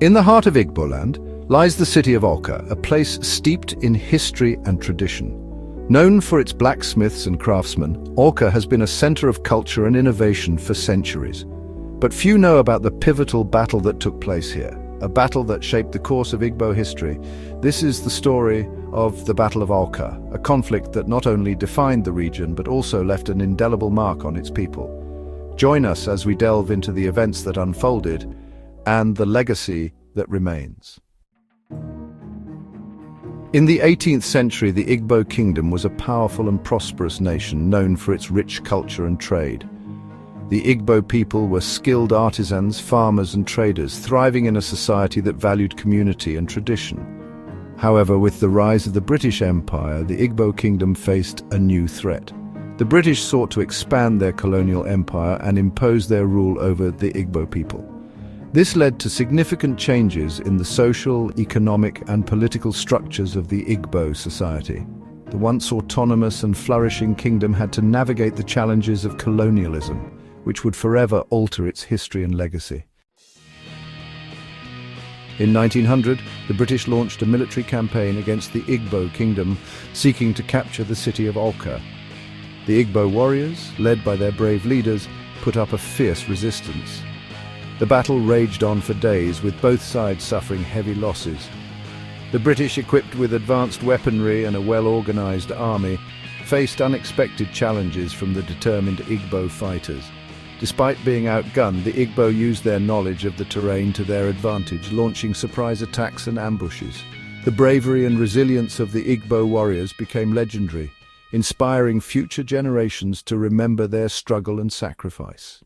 In the heart of Igboland lies the city of Awka, a place steeped in history and tradition. Known for its blacksmiths and craftsmen, Awka has been a center of culture and innovation for centuries. But few know about the pivotal battle that took place here, a battle that shaped the course of Igbo history. This is the story of the Battle of Awka, a conflict that not only defined the region but also left an indelible mark on its people. Join us as we delve into the events that unfolded and the legacy that remains. In the 18th century, the Igbo kingdom was a powerful and prosperous nation known for its rich culture and trade. The Igbo people were skilled artisans, farmers and traders, thriving in a society that valued community and tradition. However, with the rise of the British Empire, the Igbo kingdom faced a new threat. The British sought to expand their colonial empire and impose their rule over the Igbo people. This led to significant changes in the social, economic and political structures of the Igbo society. The once autonomous and flourishing kingdom had to navigate the challenges of colonialism, which would forever alter its history and legacy. In 1900, the British launched a military campaign against the Igbo kingdom, seeking to capture the city of Awka. The Igbo warriors, led by their brave leaders, put up a fierce resistance. The battle raged on for days, with both sides suffering heavy losses. The British, equipped with advanced weaponry and a well-organized army, faced unexpected challenges from the determined Igbo fighters. Despite being outgunned, the Igbo used their knowledge of the terrain to their advantage, launching surprise attacks and ambushes. The bravery and resilience of the Igbo warriors became legendary, inspiring future generations to remember their struggle and sacrifice.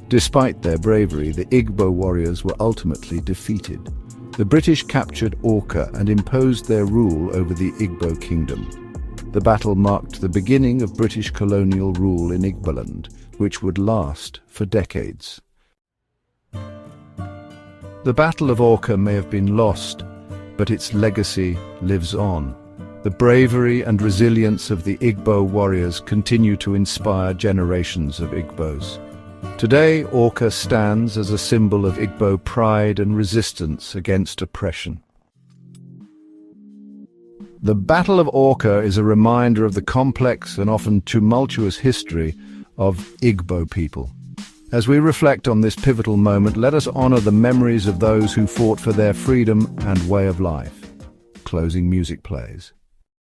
Despite their bravery, the Igbo warriors were ultimately defeated. The British captured Awka and imposed their rule over the Igbo kingdom. The battle marked the beginning of British colonial rule in Igboland, which would last for decades. The Battle of Awka may have been lost, but its legacy lives on. The bravery and resilience of the Igbo warriors continue to inspire generations of Igbos. Today, Awka stands as a symbol of Igbo pride and resistance against oppression. The Battle of Awka is a reminder of the complex and often tumultuous history of Igbo people. As we reflect on this pivotal moment, let us honor the memories of those who fought for their freedom and way of life. Closing music plays.